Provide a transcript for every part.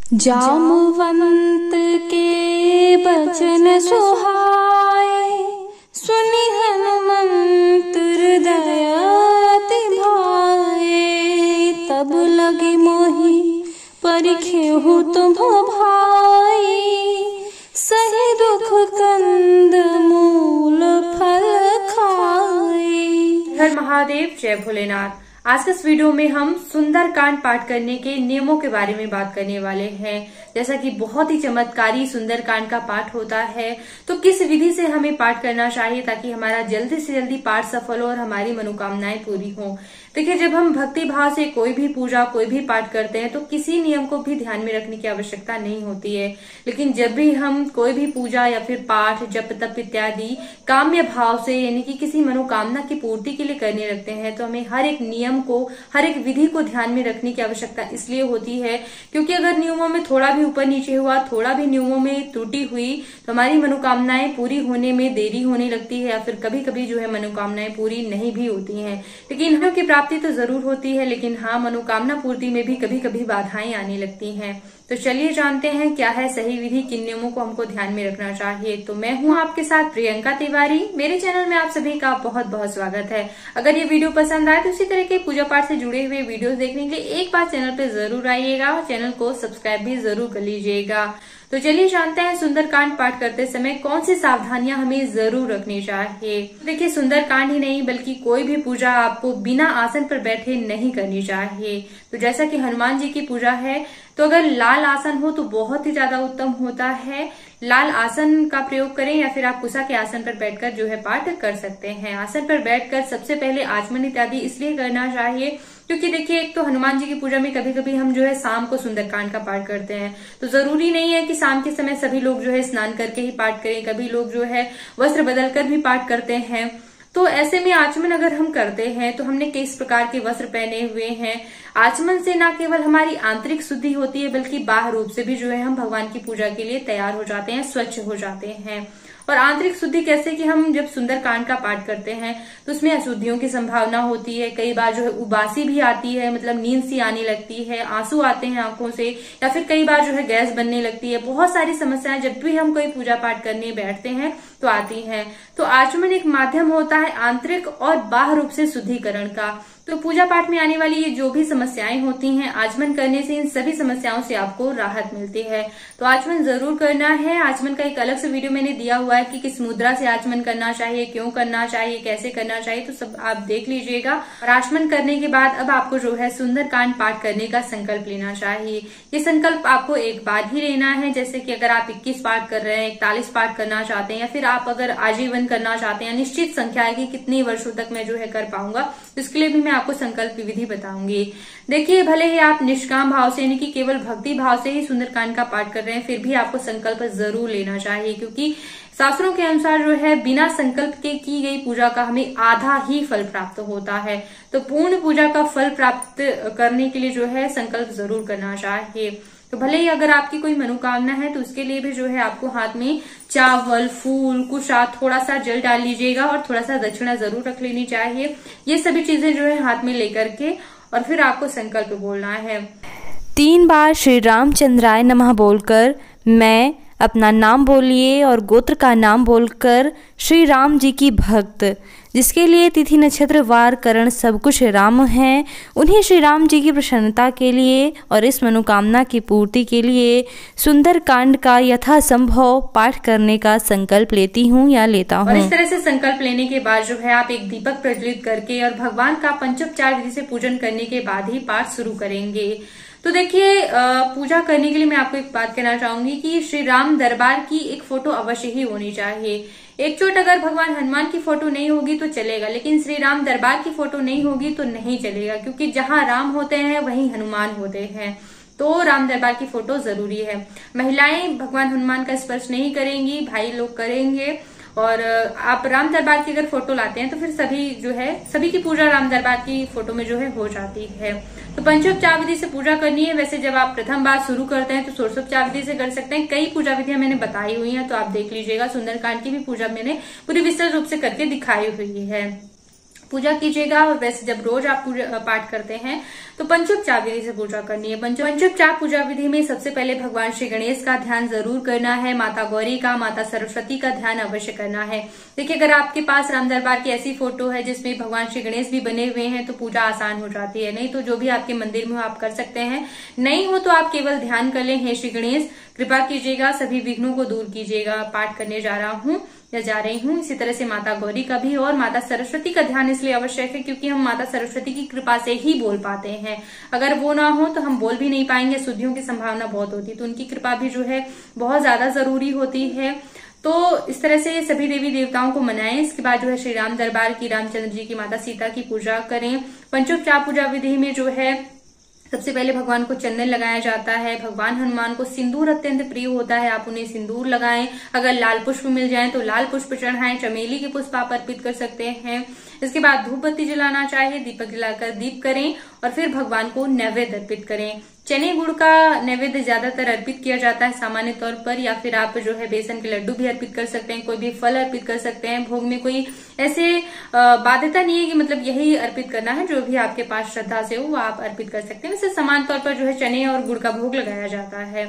जामवंत के बचन सुहाए, सुनि हनुमंत हृदय अति भाए। तब लगे मोहि परिखेहु तुम भाई, सही दुख कंद मूल फल खाए। हर महादेव, जय भोलेनाथ। आज के इस वीडियो में हम सुंदरकांड पाठ करने के नियमों के बारे में बात करने वाले हैं। जैसा कि बहुत ही चमत्कारी सुंदरकांड का पाठ होता है, तो किस विधि से हमें पाठ करना चाहिए ताकि हमारा जल्दी से जल्दी पाठ सफल हो और हमारी मनोकामनाएं पूरी हों। देखिए, जब हम भक्ति भाव से कोई भी पूजा कोई भी पाठ करते हैं तो किसी नियम को भी ध्यान में रखने की आवश्यकता नहीं होती है। लेकिन जब भी हम कोई भी पूजा या फिर पाठ, जप तप इत्यादि काम्य भाव से यानी कि किसी मनोकामना की पूर्ति के लिए करने लगते हैं, तो हमें हर एक नियम को, हर एक विधि को ध्यान में रखने की आवश्यकता इसलिए होती है क्योंकि अगर नियमों में थोड़ा भी ऊपर नीचे हुआ, थोड़ा भी नियमों में त्रुटि हुई तो हमारी मनोकामनाएं पूरी होने में देरी होने लगती है या फिर कभी कभी जो है मनोकामनाएं पूरी नहीं भी होती हैं। लेकिन इनकी प्राप्ति तो जरूर होती है, लेकिन हाँ, मनोकामना पूर्ति में भी कभी कभी बाधाएं आने लगती हैं। तो चलिए जानते हैं क्या है सही विधि, किन नियमों को हमको ध्यान में रखना चाहिए। तो मैं हूँ आपके साथ प्रियंका तिवारी। मेरे चैनल में आप सभी का बहुत बहुत स्वागत है। अगर ये वीडियो पसंद आए तो इसी तरह के पूजा पाठ से जुड़े हुए वीडियोस देखने के लिए एक बार चैनल पे जरूर आइएगा और चैनल को सब्सक्राइब भी जरूर कर लीजिएगा। तो चलिए जानते हैं सुंदरकांड पाठ करते समय कौन सी सावधानियां हमें जरूर रखनी चाहिए। देखिए, सुंदरकांड ही नहीं बल्कि कोई भी पूजा आपको बिना आसन पर बैठे नहीं करनी चाहिए। तो जैसा कि हनुमान जी की पूजा है, तो अगर लाल आसन हो तो बहुत ही ज्यादा उत्तम होता है। लाल आसन का प्रयोग करें या फिर आप कुशा के आसन पर बैठकर जो है पाठ कर सकते हैं। आसन पर बैठकर सबसे पहले आचमन इत्यादि इसलिए करना चाहिए क्योंकि देखिए, एक तो हनुमान जी की पूजा में कभी कभी हम जो है शाम को सुंदरकांड का पाठ करते हैं, तो जरूरी नहीं है कि शाम के समय सभी लोग जो है स्नान करके ही पाठ करें। कभी लोग जो है वस्त्र बदलकर भी पाठ करते हैं। तो ऐसे में आचमन अगर हम करते हैं तो हमने किस प्रकार के वस्त्र पहने हुए हैं। आचमन से न केवल हमारी आंतरिक शुद्धि होती है बल्कि बाह्य रूप से भी जो है हम भगवान की पूजा के लिए तैयार हो जाते हैं, स्वच्छ हो जाते हैं। और आंतरिक शुद्धि कैसे कि हम जब सुंदरकांड का पाठ करते हैं तो उसमें अशुद्धियों की संभावना होती है। कई बार जो है उबासी भी आती है, मतलब नींद सी आने लगती है, आंसू आते हैं आंखों से, या फिर कई बार जो है गैस बनने लगती है। बहुत सारी समस्याएं जब भी हम कोई पूजा पाठ करने बैठते हैं तो आती हैं। तो आचमन एक माध्यम होता है आंतरिक और बाह्य रूप से शुद्धिकरण का। तो पूजा पाठ में आने वाली ये जो भी समस्याएं होती हैं, आचमन करने से इन सभी समस्याओं से आपको राहत मिलती है। तो आचमन जरूर करना है। आचमन का एक अलग से वीडियो मैंने दिया हुआ है कि किस मुद्रा से आचमन करना चाहिए, क्यों करना चाहिए, कैसे करना चाहिए, तो सब आप देख लीजिएगा। और आचमन करने के बाद अब आपको जो है सुंदरकांड पाठ करने का संकल्प लेना चाहिए। ये संकल्प आपको एक बार ही लेना है। जैसे कि अगर आप 21 पाठ कर रहे हैं, 41 पाठ करना चाहते हैं, या फिर आप अगर आजीवन करना चाहते हैं, निश्चित संख्या है कि कितने वर्षों तक मैं जो है कर पाऊंगा, इसके लिए भी मैं आपको संकल्प विधि बताऊंगी। देखिए, भले ही आप निष्काम भाव से यानी कि केवल भक्ति भाव से ही सुंदरकांड का पाठ कर रहे हैं, फिर भी आपको संकल्प जरूर लेना चाहिए क्योंकि शास्त्रों के अनुसार जो है बिना संकल्प के की गई पूजा का हमें आधा ही फल प्राप्त होता है। तो पूर्ण पूजा का फल प्राप्त करने के लिए जो है संकल्प जरूर करना चाहिए। तो भले ही अगर आपकी कोई मनोकामना है तो उसके लिए भी जो है आपको हाथ में चावल, फूल, कुशा, थोड़ा सा जल डाल लीजिएगा और थोड़ा सा दक्षिणा जरूर रख लेनी चाहिए। ये सभी चीजें जो है हाथ में लेकर के और फिर आपको संकल्प बोलना है। 3 बार श्री रामचंद्राय नमः बोलकर मैं अपना नाम बोलिए और गोत्र का नाम बोलकर श्री राम जी की भक्त, जिसके लिए तिथि नक्षत्र वार करण सब कुछ राम हैं, उन्हीं श्री राम जी की प्रसन्नता के लिए और इस मनोकामना की पूर्ति के लिए सुंदरकांड का यथासंभव पाठ करने का संकल्प लेती हूँ या लेता हूँ। और इस तरह से संकल्प लेने के बाद जो है आप एक दीपक प्रज्वलित करके और भगवान का पंचोपचार विधि से पूजन करने के बाद ही पाठ शुरू करेंगे। तो देखिए, पूजा करने के लिए मैं आपको एक बात कहना चाहूंगी कि श्री राम दरबार की एक फोटो अवश्य ही होनी चाहिए। एक चोट अगर भगवान हनुमान की फोटो नहीं होगी तो चलेगा, लेकिन श्री राम दरबार की फोटो नहीं होगी तो नहीं चलेगा क्योंकि जहां राम होते हैं वहीं हनुमान होते हैं। तो राम दरबार की फोटो जरूरी है। महिलाएं भगवान हनुमान का स्पर्श नहीं करेंगी, भाई लोग करेंगे। और आप राम दरबार की अगर फोटो लाते हैं तो फिर सभी की पूजा राम दरबार की फोटो में जो है हो जाती है। तो पंचोपचार विधि से पूजा करनी है। वैसे जब आप प्रथम बार शुरू करते हैं तो षोडशोपचार विधि से कर सकते हैं। कई पूजा विधियां मैंने बताई हुई हैं, तो आप देख लीजिएगा। सुंदरकांड की भी पूजा मैंने पूरी विस्तृत रूप से करके दिखाई हुई है। पूजा कीजिएगा। और वैसे जब रोज आप पाठ करते हैं तो पंचोपचार विधि से पूजा करनी है। पंचोपचार पूजा विधि में सबसे पहले भगवान श्री गणेश का ध्यान जरूर करना है, माता गौरी का, माता सरस्वती का ध्यान अवश्य करना है। देखिए, अगर आपके पास राम दरबार की ऐसी फोटो है जिसमें भगवान श्री गणेश भी बने हुए हैं तो पूजा आसान हो जाती है। नहीं तो जो भी आपके मंदिर में हो आप कर सकते हैं, नहीं हो तो आप केवल ध्यान कर लें, हे श्री गणेश कृपा कीजिएगा, सभी विघ्नों को दूर कीजिएगा, पाठ करने जा रहा हूँ या जा रही हूँ। इसी तरह से माता गौरी का भी और माता सरस्वती का ध्यान इसलिए आवश्यक है क्योंकि हम माता सरस्वती की कृपा से ही बोल पाते हैं। अगर वो ना हो तो हम बोल भी नहीं पाएंगे, शुद्धियों की संभावना बहुत होती है। तो उनकी कृपा भी जो है बहुत ज्यादा जरूरी होती है। तो इस तरह से सभी देवी देवताओं को मनाएं। इसके बाद जो है श्री राम दरबार की, रामचंद्र जी की, माता सीता की पूजा करें। पंचोपचार पूजा विधि में जो है सबसे पहले भगवान को चंदन लगाया जाता है। भगवान हनुमान को सिंदूर अत्यंत प्रिय होता है, आप उन्हें सिंदूर लगाएं। अगर लाल पुष्प मिल जाएं तो लाल पुष्प चढ़ाएं, चमेली के पुष्प आप अर्पित कर सकते हैं। इसके बाद धूप बत्ती जलाना चाहिए, दीपक जलाकर दीप करें और फिर भगवान को नैवेद्य अर्पित करें। चने गुड़ का नैवेद्य ज्यादातर अर्पित किया जाता है सामान्य तौर पर, या फिर आप जो है बेसन के लड्डू भी अर्पित कर सकते हैं, कोई भी फल अर्पित कर सकते हैं। भोग में कोई ऐसे बाध्यता नहीं है कि मतलब यही अर्पित करना है, जो भी आपके पास श्रद्धा से हो वो आप अर्पित कर सकते हैं। वैसे सामान्य तौर पर जो है चने और गुड़ का भोग लगाया जाता है।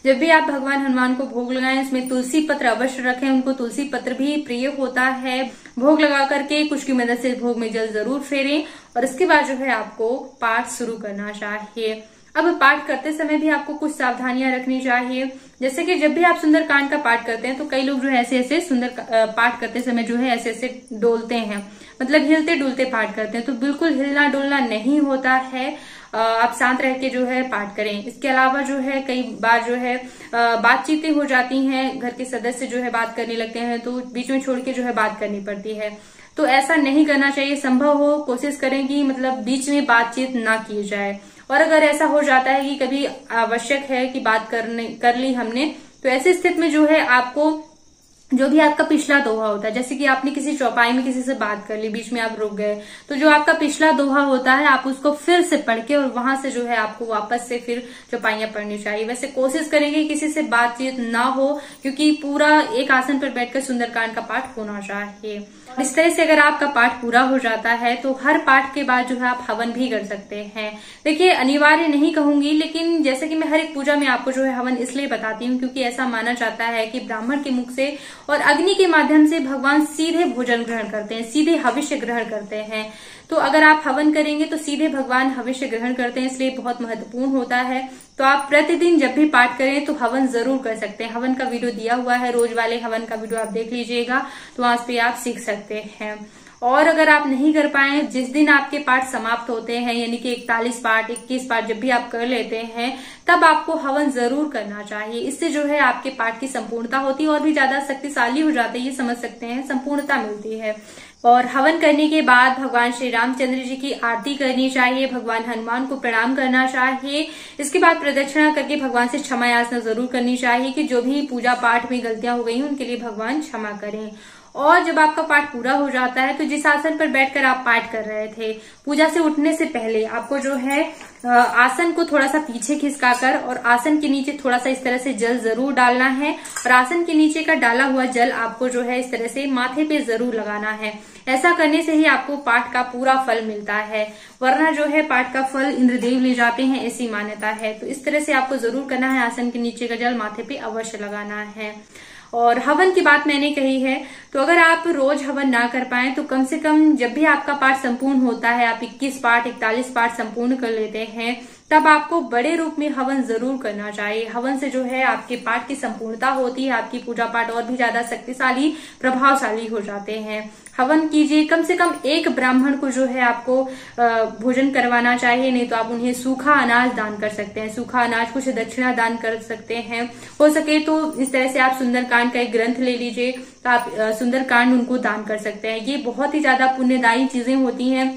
जब भी आप भगवान हनुमान को भोग लगाएं, इसमें तुलसी पत्र अवश्य रखें, उनको तुलसी पत्र भी प्रिय होता है। भोग लगा करके कुछ की मदद से भोग में जल जरूर फेरें और इसके बाद जो है आपको पाठ शुरू करना चाहिए। अब पाठ करते समय भी आपको कुछ सावधानियां रखनी चाहिए, जैसे कि जब भी आप सुंदरकांड का पाठ करते हैं तो कई लोग जो है ऐसे सुंदर पाठ करते समय जो है ऐसे डोलते हैं, मतलब हिलते डुलते पाठ करते हैं। तो बिल्कुल हिलना डुलना नहीं होता है, आप शांत रह के जो है पाठ करें। इसके अलावा जो है कई बार जो है बातचीतें हो जाती हैं, घर के सदस्य जो है बात करने लगते हैं तो बीच में छोड़ के जो है बात करनी पड़ती है। तो ऐसा नहीं करना चाहिए। संभव हो कोशिश करें कि मतलब बीच में बातचीत ना की जाए। और अगर ऐसा हो जाता है कि कभी आवश्यक है कि बात कर ली हमने, तो ऐसी स्थिति में जो है आपको जो भी आपका पिछला दोहा होता है, जैसे कि आपने किसी चौपाई में किसी से बात कर ली, बीच में आप रुक गए, तो जो आपका पिछला दोहा होता है आप उसको फिर से पढ़ के और वहां से जो है आपको वापस से फिर चौपाइयां पढ़नी चाहिए। वैसे कोशिश करेंगे किसी से बातचीत ना हो, क्योंकि पूरा एक आसन पर बैठकर सुंदरकांड का पाठ होना चाहिए। इस तरह से अगर आपका पाठ पूरा हो जाता है तो हर पाठ के बाद जो है आप हवन भी कर सकते हैं। देखिए, अनिवार्य नहीं कहूंगी, लेकिन जैसे कि मैं हर एक पूजा में आपको जो है हवन इसलिए बताती हूँ क्योंकि ऐसा माना जाता है कि ब्राह्मण के मुख से और अग्नि के माध्यम से भगवान सीधे भोजन ग्रहण करते हैं, सीधे हविष्य ग्रहण करते हैं। तो अगर आप हवन करेंगे तो सीधे भगवान हविष्य ग्रहण करते हैं, इसलिए बहुत महत्वपूर्ण होता है। तो आप प्रतिदिन जब भी पाठ करें तो हवन जरूर कर सकते हैं। हवन का वीडियो दिया हुआ है, रोज वाले हवन का वीडियो आप देख लीजिएगा, तो वहां पे आप सीख सकते हैं। और अगर आप नहीं कर पाए, जिस दिन आपके पाठ समाप्त होते हैं, यानी कि 41 पाठ 21 पाठ जब भी आप कर लेते हैं, तब आपको हवन जरूर करना चाहिए। इससे जो है आपके पाठ की संपूर्णता होती है और भी ज्यादा शक्तिशाली हो जाते हैं, ये समझ सकते हैं, संपूर्णता मिलती है। और हवन करने के बाद भगवान श्री रामचंद्र जी की आरती करनी चाहिए, भगवान हनुमान को प्रणाम करना चाहिए। इसके बाद प्रदक्षिणा करके भगवान से क्षमा याचना जरूर करनी चाहिए कि जो भी पूजा पाठ में गलतियां हो गई हैं उनके लिए भगवान क्षमा करें। और जब आपका पाठ पूरा हो जाता है तो जिस आसन पर बैठकर आप पाठ कर रहे थे, पूजा से उठने से पहले आपको जो है आसन को थोड़ा सा पीछे खिसकाकर और आसन के नीचे थोड़ा सा इस तरह से जल जरूर डालना है। और आसन के नीचे का डाला हुआ जल आपको जो है इस तरह से माथे पे जरूर लगाना है। ऐसा करने से ही आपको पाठ का पूरा फल मिलता है, वरना जो है पाठ का फल इंद्रदेव ले जाते हैं, ऐसी मान्यता है। तो इस तरह से आपको जरूर करना है, आसन के नीचे का जल माथे पे अवश्य लगाना है। और हवन की बात मैंने कही है, तो अगर आप रोज हवन ना कर पाए तो कम से कम जब भी आपका पाठ संपूर्ण होता है, आप 21 पाठ 41 पाठ संपूर्ण कर लेते हैं, तब आपको बड़े रूप में हवन जरूर करना चाहिए। हवन से जो है आपके पाठ की संपूर्णता होती है, आपकी पूजा पाठ और भी ज्यादा शक्तिशाली प्रभावशाली हो जाते हैं। हवन कीजिए, कम से कम एक ब्राह्मण को जो है आपको भोजन करवाना चाहिए, नहीं तो आप उन्हें सूखा अनाज दान कर सकते हैं, सूखा अनाज कुछ दक्षिणा दान कर सकते हैं। हो सके तो इस तरह से आप सुंदरकांड का एक ग्रंथ ले लीजिए, तो आप सुंदरकांड उनको दान कर सकते हैं। ये बहुत ही ज्यादा पुण्यदायी चीजें होती हैं।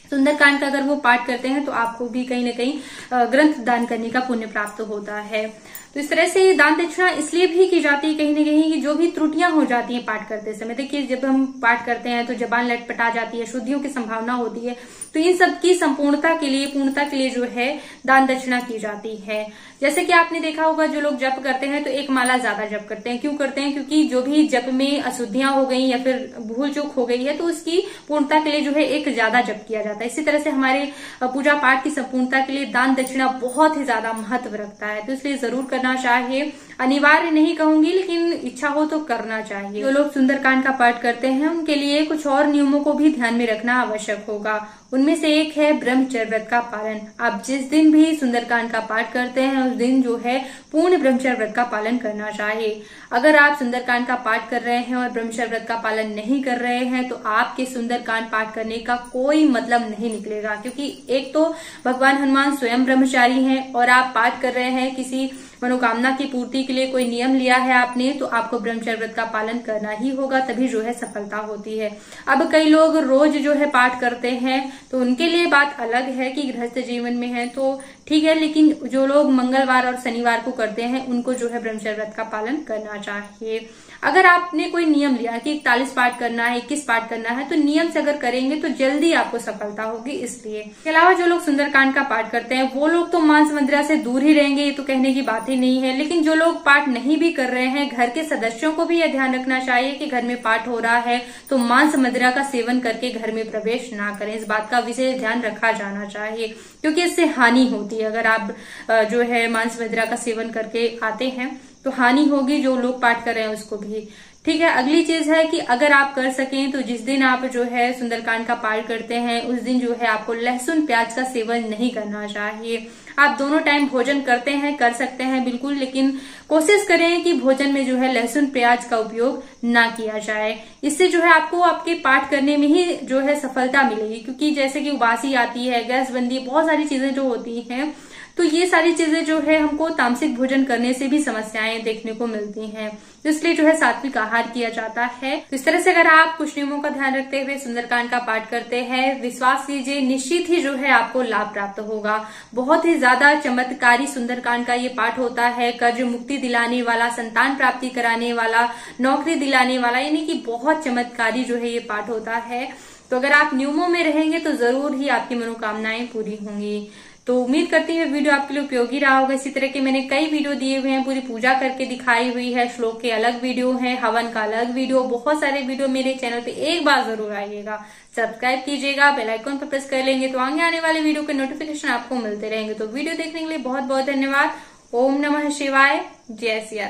सुंदरकांड का अगर वो पाठ करते हैं तो आपको भी कहीं न कहीं ग्रंथ दान करने का पुण्य प्राप्त होता है। तो इस तरह से दान दक्षिणा इसलिए भी की जाती है कहीं न कहीं कि जो भी त्रुटियां हो जाती हैं पाठ करते समय, देखिए जब हम पाठ करते हैं तो जबान लटपटा जाती है, शुद्धियों की संभावना होती है, तो इन सब की संपूर्णता के लिए, पूर्णता के लिए जो है दान दक्षिणा की जाती है। जैसे कि आपने देखा होगा जो लोग जप करते हैं तो एक माला ज्यादा जप करते हैं। क्यों करते हैं? क्योंकि जो भी जप में अशुद्धियां हो गई या फिर भूल चूक हो गई है तो उसकी पूर्णता के लिए जो है एक ज्यादा जप किया जाता है। इसी तरह से हमारे पूजा पाठ की संपूर्णता के लिए दान दक्षिणा बहुत ही ज्यादा महत्व रखता है, तो इसलिए जरूर करना चाहिए। अनिवार्य नहीं कहूंगी, लेकिन इच्छा हो तो करना चाहिए। जो लोग सुंदरकांड का पाठ करते हैं उनके लिए कुछ और नियमों को भी ध्यान में रखना आवश्यक होगा। उनमें से एक है ब्रह्मचर्य व्रत का पालन। आप जिस दिन भी सुंदरकांड का पाठ करते हैं उस दिन जो है पूर्ण ब्रह्मचर्य व्रत का पालन करना चाहिए। अगर आप सुंदरकांड का पाठ कर रहे हैं और ब्रह्मचर्य व्रत का पालन नहीं कर रहे हैं तो आपके सुंदरकांड पाठ करने का कोई मतलब नहीं निकलेगा, क्योंकि एक तो भगवान हनुमान स्वयं ब्रह्मचारी हैं और आप पाठ कर रहे हैं किसी मनोकामना की पूर्ति के लिए, कोई नियम लिया है आपने तो आपको ब्रह्मचर्य व्रत का पालन करना ही होगा, तभी जो है सफलता होती है। अब कई लोग रोज जो है पाठ करते हैं तो उनके लिए बात अलग है कि गृहस्थ जीवन में है तो ठीक है, लेकिन जो लोग मंगलवार और शनिवार को करते हैं उनको जो है ब्रह्मचर्य व्रत का पालन करना चाहिए। अगर आपने कोई नियम लिया कि 41 पाठ करना है, 21 पाठ करना है, तो नियम से अगर करेंगे तो जल्दी आपको सफलता होगी। इसलिए इसके अलावा जो लोग सुंदरकांड का पाठ करते हैं वो लोग तो मांस मदिरा से दूर ही रहेंगे, ये तो कहने की बात ही नहीं है। लेकिन जो लोग पाठ नहीं भी कर रहे हैं, घर के सदस्यों को भी यह ध्यान रखना चाहिए कि घर में पाठ हो रहा है तो मांस मदिरा का सेवन करके घर में प्रवेश ना करें। इस बात का विशेष ध्यान रखा जाना चाहिए, क्योंकि इससे हानि होती है। अगर आप जो है मांस मदिरा का सेवन करके आते हैं तो हानि होगी, जो लोग पाठ कर रहे हैं उसको भी। ठीक है, अगली चीज है कि अगर आप कर सकें तो जिस दिन आप जो है सुंदरकांड का पाठ करते हैं उस दिन जो है आपको लहसुन प्याज का सेवन नहीं करना चाहिए। आप दोनों टाइम भोजन करते हैं, कर सकते हैं बिल्कुल, लेकिन कोशिश करें कि भोजन में जो है लहसुन प्याज का उपयोग ना किया जाए। इससे जो है आपको आपके पाठ करने में ही जो है सफलता मिलेगी, क्योंकि जैसे कि उबासी आती है, गैस बंदी, बहुत सारी चीजें जो होती हैं, तो ये सारी चीजें जो है हमको तामसिक भोजन करने से भी समस्याएं देखने को मिलती हैं, तो इसलिए जो है सात्विक आहार किया जाता है। तो इस तरह से अगर आप कुछ नियमों का ध्यान रखते हुए सुंदरकांड का पाठ करते हैं, विश्वास कीजिए निश्चित ही जो है आपको लाभ प्राप्त होगा। बहुत ही ज्यादा चमत्कारी सुंदरकांड का ये पाठ होता है। कर्ज मुक्ति दिलाने वाला, संतान प्राप्ति कराने वाला, नौकरी दिलाने वाला, यानी कि बहुत चमत्कारी जो है ये पाठ होता है। तो अगर आप नियमों में रहेंगे तो जरूर ही आपकी मनोकामनाएं पूरी होंगी। तो उम्मीद करती हूँ वीडियो आपके लिए उपयोगी रहा होगा। इसी तरह के मैंने कई वीडियो दिए हुए हैं, पूरी पूजा करके दिखाई हुई है, श्लोक के अलग वीडियो हैं, हवन का अलग वीडियो, बहुत सारे वीडियो मेरे चैनल पे एक बार जरूर आइएगा, सब्सक्राइब कीजिएगा, बेल आइकन पर प्रेस कर लेंगे तो आगे आने वाले वीडियो के नोटिफिकेशन आपको मिलते रहेंगे। तो वीडियो देखने के लिए बहुत बहुत धन्यवाद। ओम नमः शिवाय, जय सिया राम।